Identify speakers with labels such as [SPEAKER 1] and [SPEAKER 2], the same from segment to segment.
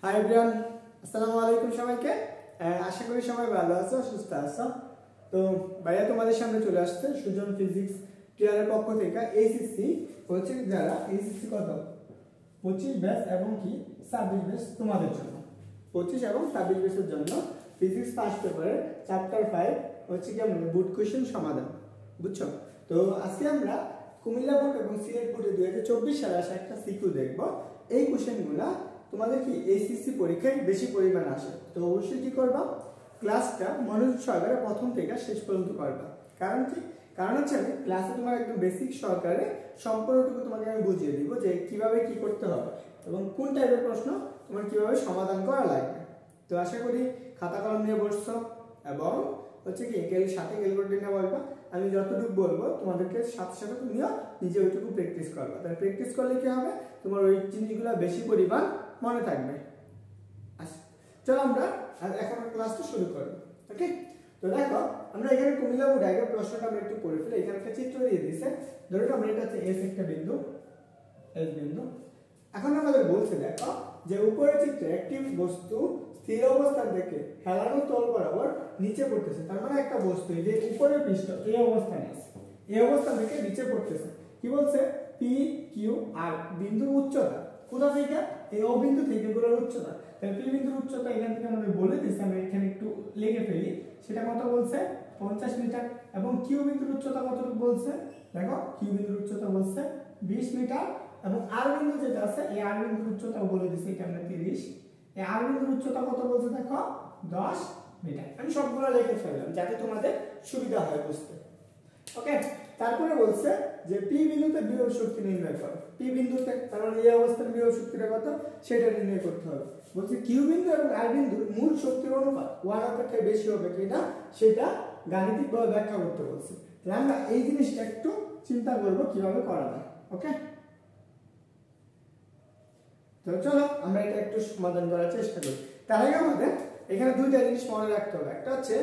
[SPEAKER 1] Hi everyone, আসসালামু আলাইকুম সবাইকে। আশা করি সবাই ভালো আছো, সুস্থ আছো। তো ভাইয়া তোমাদের সামনে চলে আসছে সুজন ফিজিক্স টিয়ারের পক্ষ থেকে এইচএসসি হচ্ছে যারা এইচএসসি কত 25 ব্যাচ এবং কি 26 ব্যাচ তোমাদের জন্য 25 এবং 26 ব্যাচের জন্য ফিজিক্স ফার্স্ট পেপারের চ্যাপ্টার 5 হচ্ছে কি আমরা বুট কোশ্চেন সমাধান, বুঝছো? তো আজকে আমরা কুমিল্লা বোর্ড এবং সিলেট বোর্ডে 2024 সালে আসা একটা সিকিউ দেখব। এই কোশ্চেনগুলো তোমাদের কি এইচএসসি পরীক্ষায় বেশি পরিমাণ আসে, তো অবশ্যই কি করবা, ক্লাসটা মনোযোগ সহকারে প্রথম থেকে শেষ পর্যন্ত করবা। কারণ কি, কারণ হচ্ছে আমি ক্লাসে তোমার একদম বেসিক সহকারে সম্পূর্ণটুকু তোমাকে আমি বুঝিয়ে দিব যে কিভাবে কি করতে হবে এবং কোন টাইপের প্রশ্ন তোমার কিভাবে সমাধান করা লাগবে। তো আশা করি খাতা কলম নিয়ে বসছো এবং হচ্ছে কি সাথে ক্যালকুলেটর নিয়ে বলবা। আমি যতটুকু বলবো তোমাদেরকে সাথে সাথে তুমিও নিজে ওইটুকু প্র্যাকটিস করবা। তাহলে প্র্যাকটিস করলে কি হবে, তোমার ওই জিনিসগুলো বেশি পরিমাণ মনে থাকবে। আচ্ছা, চলো আমরা এখন ক্লাসটা শুরু করব। ওকে, তো দেখো আমরা এখানে কুমিল্লা বোর্ড আগে প্রশ্নটা আমরা একটু পড়ে ফেলি। এখানে একটা চিত্র দিয়ে দিয়েছে, ধরো আমরা এটা হচ্ছে এস একটা বিন্দু, এস বিন্দু। এখন আমাদের বলছে দেখো যে উপরের চিত্রে একটি বস্তু স্থির অবস্থান থেকে হেলানো তল বরাবর নিচে পড়তেছে। তার মানে একটা বস্তু এই যে উপরের পৃষ্ঠ এই অবস্থানে আছে, এই অবস্থান থেকে নিচে পড়তেছে। কি বলছে, পি কিউ আর বিন্দুর উচ্চতা কোথা থেকে, এই ও বিন্দু থেকে এগুলোর উচ্চতা। তাহলে পি বিন্দুর উচ্চতা এখান থেকে আমাদের বলে দিয়েছে, আমরা এখানে একটু লিখে ফেলি। সেটা কত বলছে, 50 মিটার। এবং কিউ বিন্দুর উচ্চতা কতটুকু বলছে, দেখো কিউ বিন্দুর উচ্চতা বলছে 20 মিটার। এবং আর বিন্দু যেটা আছে এই আর বিন্দুর উচ্চতা বলে দিয়েছে, এটা আমরা 30। এই আর বিন্দুর উচ্চতা কত বলছে দেখো 10 মিটার। আমি সবগুলো লিখে ফেললাম যাতে তোমাদের সুবিধা হয় বুঝতে। ওকে, তারপরে বলছে যে পি বিন্দুতে বিভব শক্তি নির্ণয় করো। পি বিন্দুতে তার মানে এই অবস্থার বিভব শক্তিটা কত সেটা নির্ণয় করতে হবে। বলছে কিউ বিন্দু এবং আর বিন্দুর মূল শক্তির অনুপাত 1 অপেক্ষা বেশি হবে কিনা সেটা গাণিতিকভাবে ব্যাখ্যা করতে বলছে। তাহলে আমরা এই জিনিসটা একটু চিন্তা করব কিভাবে করা যায়। ওকে, তো চলো আমরা এটা একটু সমাধান করার চেষ্টা করি। তার আগে আমাদের এখানে দুইটা জিনিস মনে রাখতে হবে। একটা হচ্ছে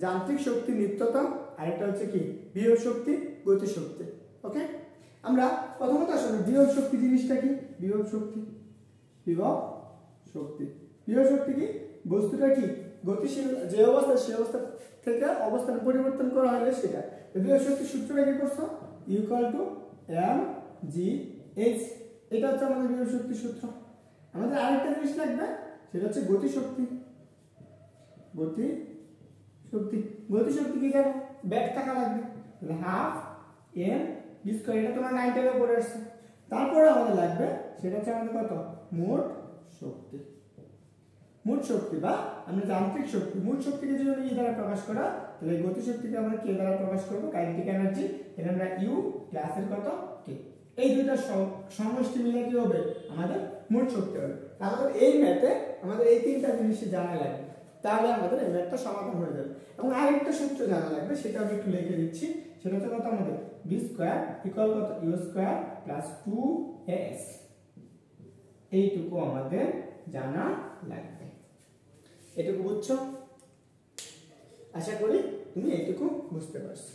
[SPEAKER 1] যান্ত্রিক শক্তি নিত্যতা, আর একটা হচ্ছে কি বিভব শক্তি গতি শক্তি। ওকে, আমরা প্রথমত আসলে বিভব শক্তি জিনিসটা কি, বিভব শক্তি, বিভব শক্তি, বিভব শক্তি কি, বস্তুটা কি গতিশীল যে অবস্থা সে অবস্থা থেকে অবস্থান পরিবর্তন করা হলে সেটা। বিভব শক্তির সূত্রটা কি করছো, equal to M G H. এটা হচ্ছে আমাদের বিভব শক্তির সূত্র। আমাদের আরেকটা জিনিস লাগবে, সেটা হচ্ছে গতি শক্তি। গতি শক্তি, গতি শক্তি কি জানো, ব্যাক থাকা লাগবে, তাহলে হাফ এম বি স্কয়ার। এটা তোমরা 9 থেকে পড়ে আসছো। তারপরে আমাদের লাগবে সেটা হচ্ছে আমাদের কত, মোট শক্তি। মোট শক্তি বা আমরা যান্ত্রিক শক্তি, মোট শক্তিকে যদি আমরা ই দ্বারা প্রকাশ করা, তাহলে গতি শক্তিকে আমরা কে দ্বারা প্রকাশ করব, কাইনেটিক এনার্জি। এটা আমরা ইউ প্লাস এর কত কে, এই দুইটা সমষ্টি মিলে কি হবে আমাদের মোট শক্তি হবে। তাহলে এই ম্যাথে আমাদের এই তিনটা জিনিস জানা লাগবে, তাহলে আমাদের এই ম্যাথটা সমাধান হয়ে যাবে। এবং আরেকটা সূত্র জানা লাগবে, সেটা আমি একটু লিখে দিচ্ছি। সেটা হচ্ছে কত, আমাদের বি স্কয়ার ইকুয়াল কত ইউ স্কয়ার প্লাস 2as। এইটুকু আমাদের জানা লাগবে। এটুকু বুঝছো? আশা করি তুমি এইটুকু বুঝতে পারছো।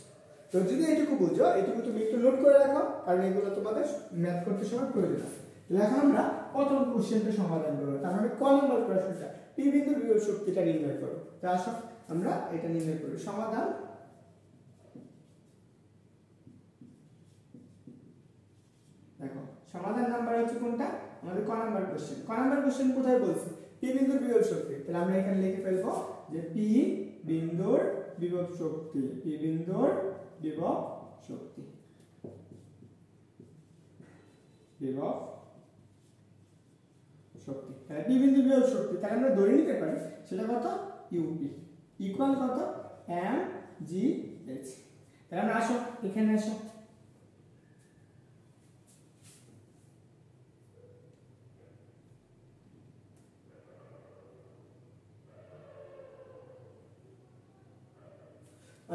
[SPEAKER 1] তো যদি এইটুকু বুঝো, এইটুকু তুমি একটু নোট করে রাখো, কারণ এগুলো তোমাদের ম্যাথ করতে সময় প্রয়োজন আছে। এখন আমরা প্রথম কোশ্চেনটা সমাধান করব। তার মানে ক নম্বর প্রশ্নটা, পি বিন্দুর বিভব শক্তিটা নির্ণয় করো। তো আসো আমরা এটা নির্ণয় করি। সমাধান, দেখো সমাধান নাম্বার হচ্ছে কোনটা, আমাদের ক নাম্বার কোশ্চেন। ক নাম্বার কোশ্চেন কোথায় বলছে, পি বিন্দুর বিভব শক্তি। তাহলে আমরা এখানে লিখে ফেলবো যে পি বিন্দুর বিভব শক্তি, পি বিন্দুর বিভব শক্তি, বিভব শক্তি। তাহলে পি বিন্দুর বিভব শক্তি তাহলে আমরা ধরে নিতে পারি সেটা কত, ইউপি ইকুয়াল কত এম জি এইচ। তাহলে আমরা আসো এখানে আসো,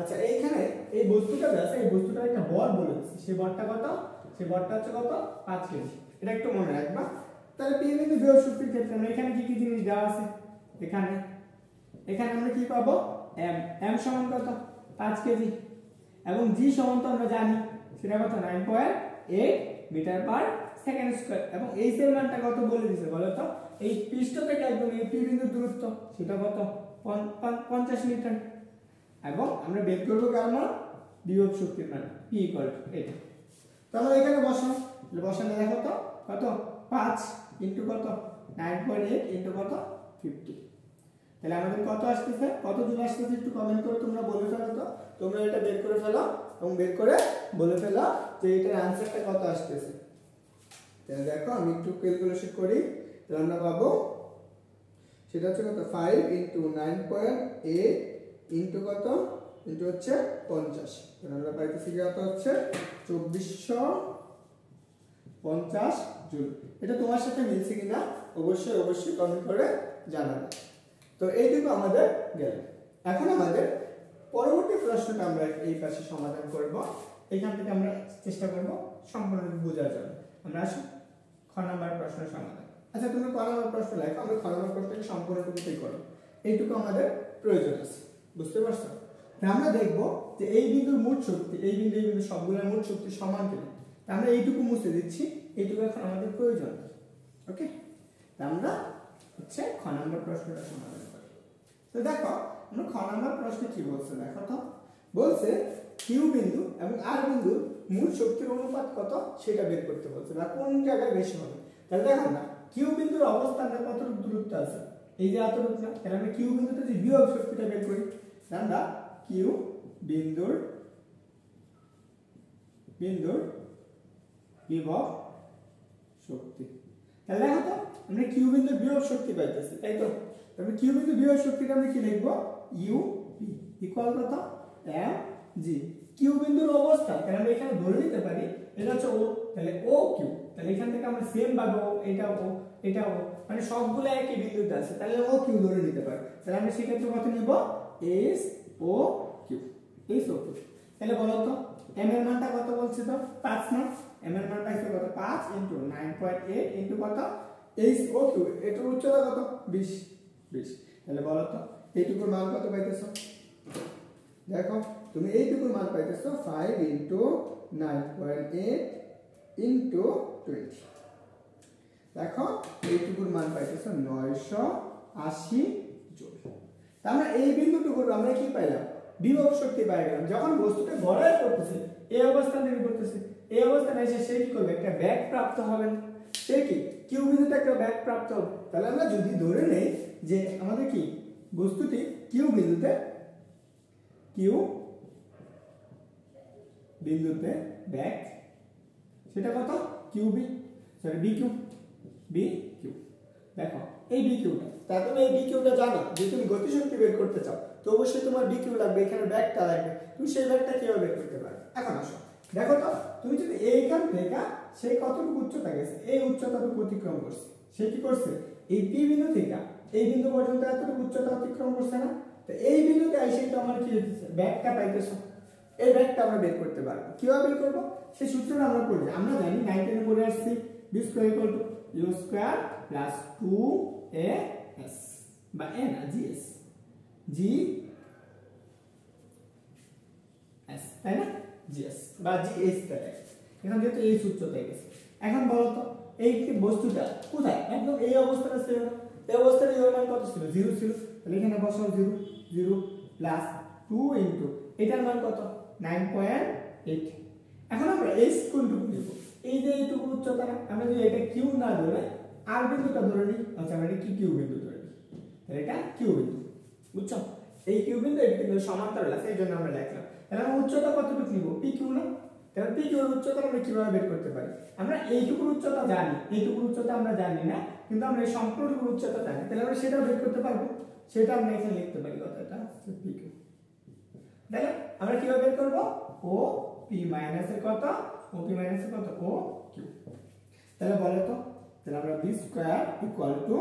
[SPEAKER 1] আচ্ছা এইখানে এই বস্তুটা আছে, এই বস্তুটার একটা বল বলে দিচ্ছি। সেই বলটা কত, সেই বলটা হচ্ছে কত 5 কেজি। এটা একটু মনে রাখবা। তাহলে পি বিন্দু বিভব শক্তির ক্ষেত্রে আমরা এখানে কি কি জিনিস দেওয়া আছে, এখানে এখানে আমরা কি পাবো, এম, এম সমান কত 5 কেজি। এবং জি সমান তো আমরা জানি সেটা কত 9.8 মিটার পার সেকেন্ড স্কয়ার এবং এইচ এর মানটা কত বলে দিয়েছে বলো তো, এই পৃষ্ঠ থেকে একদম এই পি বিন্দুর দূরত্ব সেটা কত 50 মিটার এবং আমরা বের করব কার মান, বিভব শক্তির মান P = এটা। তো আমরা এখানে বসানো, বসানো দেখো তো কত 5 ইনটু কত 9.8 ইনটু কত 50, তাহলে আমাদের কত আসতেছে, কত জুল আসতেছে একটু কমেন্ট করে তোমরা বলে ফেলো তো, তোমরা এটা বের করে ফেলো এবং বের করে বলে ফেলো যে এটার आंसरটা কত আসতেছে। তাহলে দেখো আমি একটু ক্যালকুলেশন করি, তাহলে আমরা পাবো সেটা হচ্ছে কত 5 ইনটু 9.8 ইনটু কত ইনটু হচ্ছে 50, তাহলে আমরা পাইতেছি কত হচ্ছে 2450 জুল। এটা তোমার সাথে মিলছে কিনা অবশ্যই অবশ্যই কমেন্ট করে জানাবে। তো এইটুকু আমাদের গেল। এখন আমাদের পরবর্তী প্রশ্নটা আমরা এই পাশে সমাধান করব, এখান থেকে আমরা চেষ্টা করব সম্পূর্ণ বোঝার জন্য। আমরা আসি খ নাম্বার প্রশ্নের সমাধান। আচ্ছা তুমি ক নাম্বার প্রশ্ন লেখো, আমরা খ নাম্বার প্রশ্নটাকে সম্পূর্ণটুকুই করব, এইটুকু আমাদের প্রয়োজন আছে, বুঝতে পারছো? আমরা দেখব যে এই বিন্দুর মোট শক্তি, এই বিন্দু সবগুলোর মোট শক্তি সমান কিনা। আমরা এইটুকু মুছে দিচ্ছি, এইটুকু এখন আমাদের প্রয়োজন। ওকে, আমরা হচ্ছে খ নাম্বার প্রশ্নটা সমাধান করি। তো দেখো আমরা খ নাম্বার প্রশ্নে কি বলছে, দেখো তো বলছে কিউ বিন্দু এবং আর বিন্দুর মোট শক্তির অনুপাত কত সেটা বের করতে বলছে, বা কোন জায়গায় বেশি হবে। তাহলে দেখো না কিউ বিন্দুর অবস্থানটা কতটুকু দূরত্ব আছে, এই যে এতটুকু না, তাহলে আমরা কিউ বিন্দুতে যে বিভব শক্তিটা বের করি, আমরা কিউ বিন্দুর বিভব শক্তি, তাহলে দেখো তো আমরা কিউ বিন্দুর বিভব শক্তি পাইতেছি, তাই তো? তাহলে কিউ বিন্দুর বিভব শক্তিটা আমরা কি লিখব, ইউ পি ইকুয়াল কত এম জি। কিউ বিন্দুর অবস্থান, তাহলে আমরা এখানে ধরে নিতে পারি এটা হচ্ছে ও, তাহলে ও কিউ, তাহলে এখান থেকে আমরা সেম ভাবে ও, এটা ও, মানে সবগুলো একই বিন্দুতে আছে, তাহলে ও কিউ ধরে নিতে পারি। তাহলে আমরা সেক্ষেত্রে কত নিব, এস ও কিউ, এস ও কিউ। তাহলে বলো তো এম এর মানটা কত বলছে তো 5 না, এম এর মানটা হচ্ছে কত 5 ইনটু 9.8 ইনটু কত এইচ ও কিউ, এটার উচ্চতা কত 20। তাহলে বলো তো এইটুকুর মান কত পাইতেছো, দেখো তুমি এইটুকুর মান পাইতেছো 5 ইনটু 9.8 ইনটু 20, দেখো এইটুকুর মান পাইতেছো 980 জুল। আমরা এই বিন্দুটুকুর আমরা কি পাইলাম, বিভব শক্তি পাই গেলাম। যখন বস্তুটা গড়ায় করতেছে এই অবস্থান থেকে করতেছে, এই অবস্থানে এসে সে কি করবে, একটা ব্যাগ প্রাপ্ত হবে, সে কি কিউ বিন্দুতে একটা ব্যাগ প্রাপ্ত হবে। তাহলে আমরা যদি ধরে নেই যে আমাদের কি বস্তুটি কিউ বিন্দুতে ব্যাগ, সেটা কত Q B, sorry B Q, দেখো এই বি কিউটা, তা তুমি এই বি কিউটা জানো, যে তুমি গতিশক্তি বের করতে চাও তো অবশ্যই তোমার বি কিউ লাগবে, এখানে ব্যাগটা লাগবে, তুমি সেই ব্যাগটা কিভাবে বের করতে পারবে। এখন আসো দেখো তো তুমি যদি এইখান থেকে সেই কতটুকু উচ্চতা গেছে, এই উচ্চতাটুকু অতিক্রম করছে, সে কি করছে এই পি বিন্দু থেকে এই বিন্দু পর্যন্ত এতটুকু উচ্চতা অতিক্রম করছে না, তো এই বিন্দুতে এসে তো আমার কি হচ্ছে ব্যাগটা পাইতেছো, এই ব্যাগটা আমরা বের করতে পারবো। কিভাবে বের করব সেই সূত্রটা আমরা পড়ি, আমরা জানি 9 এ পড়ে আসছি b square equal to u square plus 2as বা n gs তাই না, gs বা gs তাই, এখন যেহেতু এই সূত্রটাই গেছে। এখন বলো তো এই বস্তুটা কোথায়, একদম এই অবস্থাটা ছিল, এই অবস্থায় এর মান কত ছিল 0 ছিল, তাহলে এখানে বসাও 0 প্লাস 2 ইনটু এটার মান কত 9.8। এখন আমরা s কোনটুকু নিব, এই যে এইটুকু উচ্চতা, আমরা যদি এটা কিউ না ধরে আর বিন্দুটা ধরে নিই, আচ্ছা আমরা কি কিউ বিন্দু ধরে নিই, তাহলে এটা কিউ বিন্দু, বুঝছো? এই কিউ বিন্দু এই বিন্দু সমান্তরাল আছে, এই জন্য আমরা লিখলাম। তাহলে আমরা উচ্চতা কতটুকু নিব, পি কিউ না, তাহলে পি কিউ এর উচ্চতা আমরা কিভাবে বের করতে পারি, আমরা এইটুকুর উচ্চতা জানি, এইটুকুর উচ্চতা আমরা জানি না, কিন্তু আমরা এই সম্পূর্ণটুকুর উচ্চতা জানি, তাহলে আমরা সেটাও বের করতে পারবো, সেটা আমরা এখানে লিখতে পারি কথাটা পি কিউ। তাহলে আমরা কিভাবে বের করব, ও পি মাইনাস এর কত, ও পি মাইনাস এর কত ও কিউ। তাহলে বলো তো, তাহলে আমরা বি স্কয়ার ইকুয়াল টু,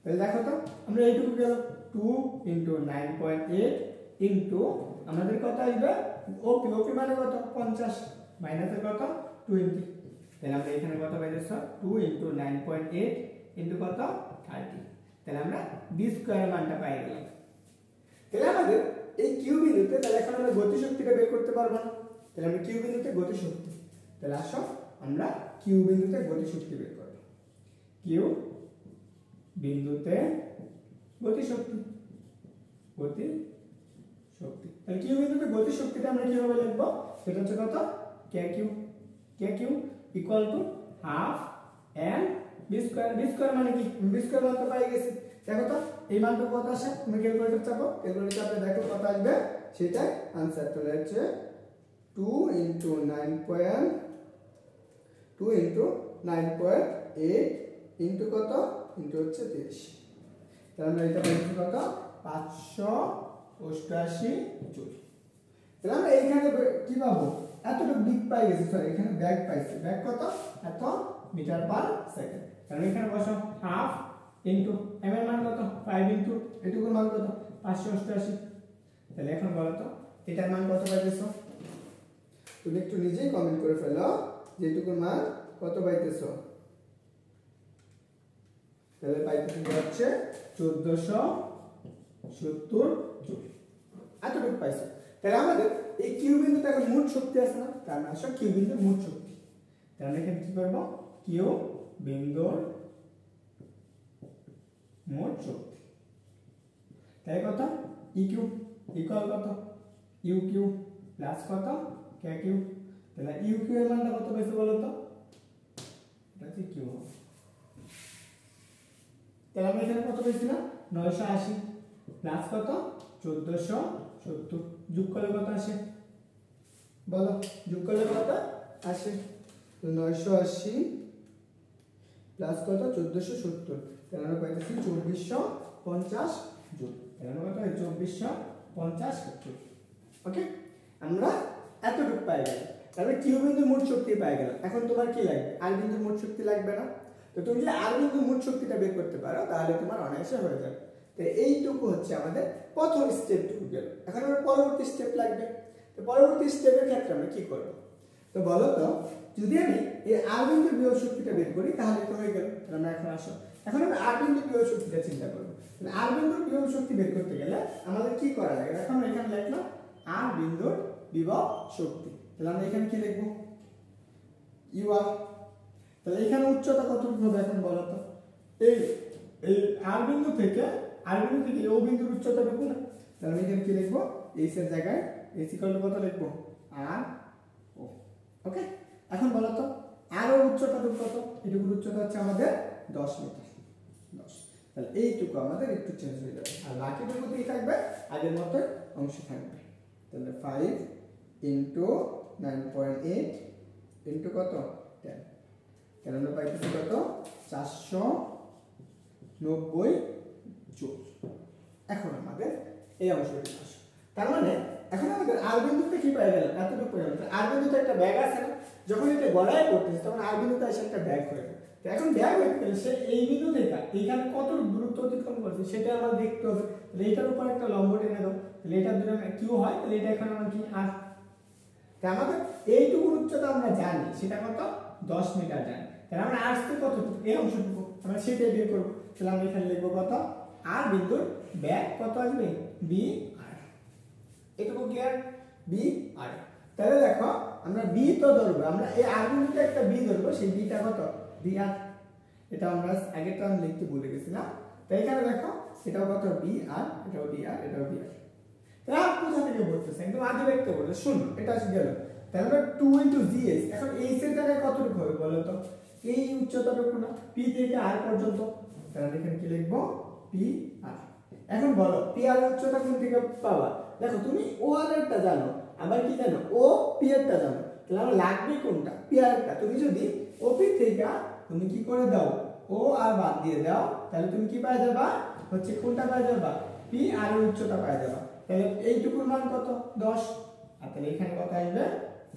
[SPEAKER 1] তাহলে দেখো তো আমরা এইটুকু গেল 2 ইনটু 9.8 ইনটু আমাদের কত আসবে ওপি, ওপি মানে কত 50 মাইনাস এর কত 20, তাহলে আমরা এখানে কত পাইতেছ 2 ইনটু 9.8 ইনটু কত 30, তাহলে আমরা বি স্কয়ার মানটা পাই গেলাম। তাহলে আমাদের এই কিউ বিন্দুতে, তাহলে এখন আমরা গতিশক্তিটা বের করতে পারবো না, তাহলে আমরা কিউ বিন্দুতে গতিশক্তি, তাহলে আসো আমরা কিউ বিন্দুতে গতিশক্তি বের করব। কিউ বিন্দুতে গতিশক্তি, গতিশক্তি, তাহলে কিউ বিন্দুতে গতিশক্তিটা আমরা কিভাবে লিখব? সেটা হচ্ছে কত? K Q, K Q equal to half N B square. B square মানে কি? বি স্কয়ার মান তো পাই গেছি। দেখো তো এই মানটা কত আসে, তুমি ক্যালকুলেটর চাপো, ক্যালকুলেটর চাপলে দেখো কত আসবে, সেটাই आंसर চলে যাচ্ছে 2 * 9.8 ইনটু কত, ইনটু হচ্ছে 30। তাহলে আমরা এটা পাইছি কত? 588 জুল। তাহলে আমরা এইখানে কি পাবো? এতটুকু দিক পাই গেছি, সরি এখানে ব্যাগ পাইছি। ব্যাগ কত? এত মিটার পার সেকেন্ড। তাহলে এখানে বসাও হাফ ইনটু এম এর মান কত? 5 ইনটু এটুকুর মান কত? 588। তাহলে এখন বলো তো এটার মান কত পাইতেছো? তুমি একটু নিজেই কমেন্ট করে ফেলো যে এটুকুর মান কত পাইতেছো। তাহলে পাইতেছো হচ্ছে 1470 জুল। এতটুকু পাইছো। তাহলে আমাদের এই কিউ বিন্দুতে এখন মোট শক্তি আছে না? তার আসো কিউ বিন্দুর মোট শক্তি। তাহলে এখানে কি করব? কিউ বিন্দুর মোট শক্তি। তাই কত? ই কিউ ইকুয়াল কত? ইউ কিউ প্লাস কত? K Q. তাহলে ইউ কিউ এর মানটা কত পেয়েছে বলো তো? এটা হচ্ছে কিউ। তাহলে আমরা এখানে কত পেয়েছি না? 980 প্লাস কত? 1470 যোগ করলে কত আসে বলো? যোগ করলে কত আসে? 980 প্লাস কত? 1470। তাহলে আমরা পাইতেছি 2450 জুল। তাহলে আমরা কত হয়? 2450 জুল। ওকে, আমরা এতটুকু পাই গেলাম। তাহলে কিউ বিন্দুর মোট শক্তি পাই গেলাম। এখন তোমার কি লাগবে? আর বিন্দুর মোট শক্তি লাগবে না? তো তুমি যদি আর বিন্দুর মোট শক্তিটা বের করতে পারো তাহলে তোমার অনায়াসে হয়ে যাবে। তো এইটুকু হচ্ছে আমাদের প্রথম স্টেপটুকু গেল। এখন আমার পরবর্তী স্টেপ লাগবে। তো পরবর্তী স্টেপের ক্ষেত্রে আমরা কি করব? তো বলো তো, যদি আমি এই আর বিন্দুর বিভব শক্তিটা বের করি তাহলে তো হয়ে গেল। তাহলে আমরা এখন আসো, এখন আমরা আর বিন্দুর বিভব শক্তিটা চিন্তা করব। তাহলে আর বিন্দুর বিভব শক্তি বের করতে গেলে আমাদের কি করা লাগে? এখন এখানে লিখলাম আর বিন্দুর বিভব শক্তি। তাহলে আমরা এখানে কি লিখব? U R. তাহলে এখানে উচ্চতা কতটুকু হবে এখন বলো তো? এই এই আর বিন্দু থেকে ও বিন্দুর উচ্চতা লিখব না? তাহলে আমি এখানে কি লিখব? এইচ এর জায়গায় এইচ ইকুয়াল টু কত লিখব? আর ও। ওকে, এখন বলো তো আর ওর উচ্চতা কত? এটুকুর উচ্চতা হচ্ছে আমাদের 10 মিটার। 10। তাহলে এইটুকু আমাদের একটু চেঞ্জ হয়ে যাবে, আর বাকিটুকু কি থাকবে? আগের মতো অংশ থাকবে। তাহলে 5 ইনটু 9.8 ইনটু কত? 10। তাহলে আমরা পাইতেছি কত? 490 জুল। এখন আমাদের এই অংশটি আসে। তার মানে এখন আমাদের আর বিন্দুতে কি পাই গেল? এতটুকু পাই গেল। আর বিন্দুতে একটা ব্যাগ আছে না? যখন এটা গড়ায় পড়তেছে তখন আর বিন্দুতে এসে একটা ব্যাগ হয়ে গেল। তো এখন ব্যাগ হয়ে গেলে সে এই বিন্দু থেকে এইখানে কত দূরত্ব অতিক্রম করছে সেটা আমরা দেখতে হবে। তাহলে এটার উপর একটা লম্ব টেনে দাও। তাহলে এটার দূরে কিউ হয়, তাহলে এটা এখন আমরা কি আর। তাই আমাদের এইটুকু উচ্চতা আমরা জানি, সেটা কত? 10 মিটার জানি। তাহলে আমরা আসতে কতটুকু? এই অংশটুকু আমরা সেটাই বের করব। তাহলে আমরা এখানে লিখব কত? আর বিন্দুর ব্যাগ কত আসবে? বি আর। এটুকু ক্লিয়ার? বি আর। তাহলে দেখো আমরা বি তো ধরবো, আমরা এই আর বিন্দুতে একটা বি ধরবো, সেই বিটা কত? বি আর। এটা আমরা আগেরটা আমি লিখতে ভুলে গেছিলাম। তাই এখানে দেখো এটাও কত? বি আর, এটাও বি আর, এটাও বি আর। তাহলে আর কোথা থেকে বলতেছে? একদম আগে দেখতে বলতে শূন্য, এটা আসে গেল। তাহলে আমরা 2 ইনটু জিএস। এখন এইচ এর জায়গায় কতটুকু হবে বলো তো? এই উচ্চতাটুকু না? পি থেকে আর পর্যন্ত। তাহলে এখানে কি লিখবো? P R. এখন বলো পি আর উচ্চতা কোন থেকে পাবা? দেখো তুমি ও আর এরটা জানো, আবার কি জানো? ও পি এরটা জানো। তাহলে আমার লাগবে কোনটা? P R এরটা। তুমি যদি ও পি থেকে তুমি কি করে দাও? ও আর বাদ দিয়ে দাও, তাহলে তুমি কি পাই যাবা? হচ্ছে কোনটা পাই যাবা? পি আর এর উচ্চতা পাই যাবা। তাহলে এইটুকুর মান কত? 10। আর তাহলে এখানে কত আসবে?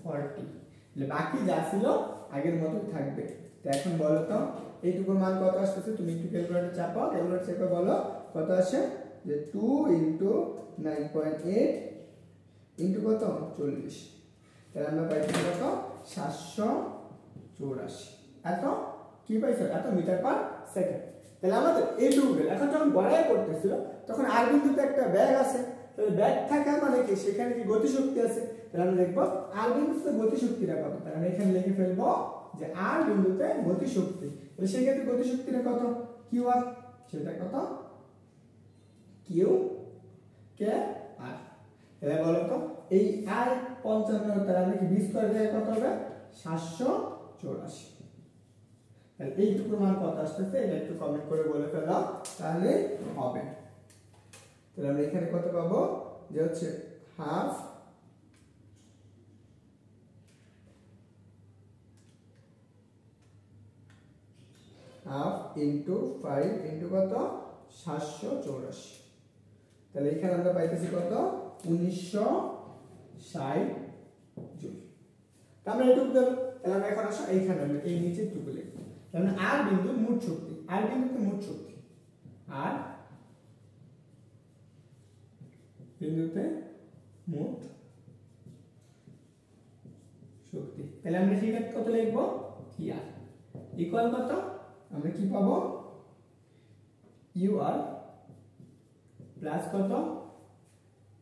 [SPEAKER 1] 40। তাহলে বাকি যা ছিল আগের মতই থাকবে। তো এখন বলো তো এইটুকুর মান কত আসছে? তুমি একটু ক্যালকুলেটর চাপাও, ক্যালকুলেটর চেপে বলো কত আসে? যে 2 ইনটু 9.8 ইনটু কত? 40। তাহলে আমরা পাইছি কত? 784। এত কি পাইছো? এত মিটার পার সেকেন্ড। তাহলে আমাদের এইটুকু গেল। এখন যখন গড়ায় পড়তেছিল তখন আর বিন্দুতে একটা ব্যাগ আছে। তাহলে ব্যাগ থাকা মানে কি? সেখানে কি গতিশক্তি আছে? তাহলে আমরা দেখব আর বিন্দুতে গতিশক্তিটা কত। তাহলে আমরা এখানে লিখে ফেলবো যে আর বিন্দুতে গতিশক্তি, তাহলে সেই ক্ষেত্রে গতিশক্তিটা কত, কিউ আর, সেটা কত, কিউ কে আর। তাহলে বলো তো এই আর 55 তাহলে আমরা কি 20 করে দেয় কত হবে, 784। তাহলে এইটুকুর মান কত আসতেছে এটা একটু কমেন্ট করে বলে ফেলো, তাহলে হবে। তাহলে আমরা এখানে কত পাবো, যে হচ্ছে হাফ ইন্টু 5 ইন্টু কত, 784। তাহলে এখানে আমরা পাইতেছি কত, 1960 জুল। আমরা এটুকু দেব। তাহলে আমরা এখন আসো এইখানে আমরা এই নিচের টুকু লিখব। তাহলে আর বিন্দু মোট শক্তি, আর বিন্দুতে মোট শক্তি, আর বিন্দুতে মোট শক্তি। তাহলে আমরা ঠিক কত লিখব, ই আর ইকুয়াল কত, আমরা কি পাবো, ইউ আর প্লাস কত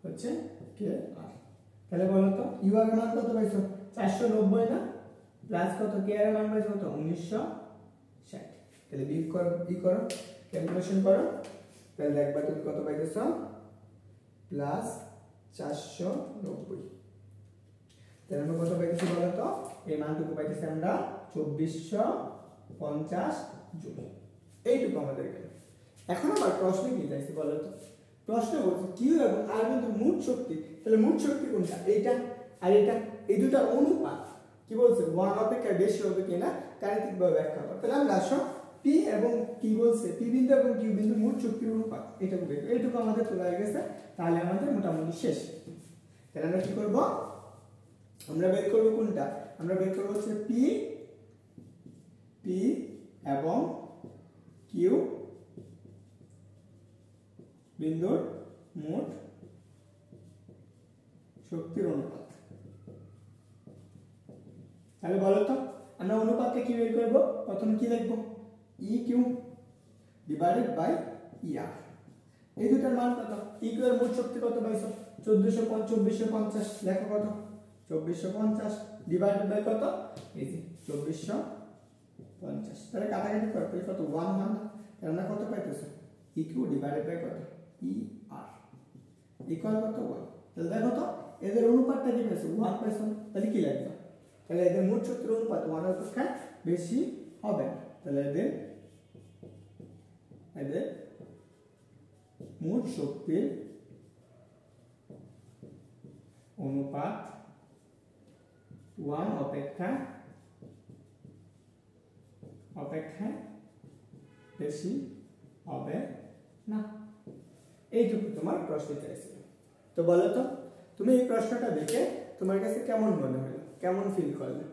[SPEAKER 1] হচ্ছে কে আর। তাহলে বলো তো ইউ আর এর মান কত পাইছো, 490 না, প্লাস কত কে আর এর মান পাইছো কত, 1960। তাহলে বিয়োগ করো, ক্যালকুলেশন করো, তাহলে দেখবা তুমি কত পাইতেছো, প্লাস 490। তাহলে আমরা কত পাইতেছি বলো তো, এই মানটুকু পাইতেছি আমরা 2450 জুল। এইটুকু আমাদের গেল। এখন আবার প্রশ্ন কি চাইছে বলো তো, প্রশ্ন বলছে কিউ এবং আর বিন্দুর মোট শক্তি। তাহলে মোট শক্তি কোনটা, এইটা আর এটা, এই দুটা অনুপাত কি বলছে, 1 অপেক্ষা বেশি হবে কিনা গাণিতিকভাবে ব্যাখ্যা করো। তাহলে আমরা আসো পি এবং কি বলছে, পি বিন্দু এবং কিউ বিন্দুর মোট শক্তির অনুপাত এটাকে দেখো। এইটুকু আমাদের তোলা হয়ে গেছে, তাহলে আমাদের মোটামুটি শেষ। তাহলে আমরা কি করব, আমরা বের করব কোনটা, আমরা বের করব হচ্ছে পি এবং কিউ বিন্দুর মোট শক্তির অনুপাত। তাহলে বলো তো আমরা অনুপাতটা কি বের করব, প্রথমে কি লিখব, ই কিউ ডিভাইডেড বাই ই আর। এই দুটার মান কত, ই কিউ এর মোট শক্তি কত পাইছো, 2450 লেখো কত, 2450 ডিভাইডেড বাই কত, এই যে 2450। তাহলে কাটাকাটি করতে কত, 1 মান, তাহলে আমরা কত পাইতেছি, ই কিউ ডিভাইডেড বাই কত, ই আর ইকুয়াল কত, 1। তাহলে দেখো তো এদের অনুপাতটা কি পাইছো, 1 পাইছো, তাহলে কি লাগবে, তাহলে এদের মোট শক্তির অনুপাত 1 এর অপেক্ষা বেশি হবে না। তাহলে এদের মোট শক্তির অনুপাত 1 অপেক্ষা বেশি হবে না। এইটুকু তোমার প্রশ্ন চাইছিল। তো বলো তো তুমি এই প্রশ্নটা দেখে তোমার কাছে কেমন মনে হলো, কেমন ফিল করলে?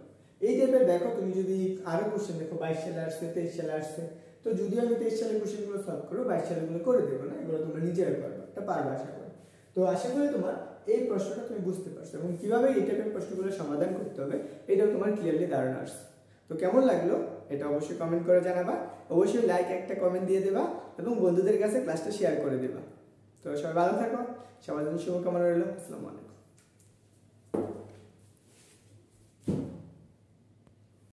[SPEAKER 1] এই টাইপের দেখো, তুমি যদি আরো কোশ্চেন দেখো 22 সালে আসছে, 23 সালে আসছে, তো যদিও আমি 23 সালের কোশ্চেনগুলো সলভ করবো, 22 সালের করে দেবো না, এগুলো তোমরা নিজেরা করবে, এটা পারবে আশা করি। তো আশা করি তোমার এই প্রশ্নটা তুমি বুঝতে পারছো এবং কিভাবে এই টাইপের প্রশ্নগুলো সমাধান করতে হবে এটাও তোমার ক্লিয়ারলি ধারণা আসছে। তো কেমন লাগলো এটা অবশ্যই কমেন্ট করে জানাবা, অবশ্যই লাইক একটা কমেন্ট দিয়ে দেবা এবং বন্ধুদের কাছে ক্লাসটা শেয়ার করে দেবা। তো সবাই ভালো থাকো, সবার জন্য শুভকামনা রইল। আসসালামু আলাইকুম।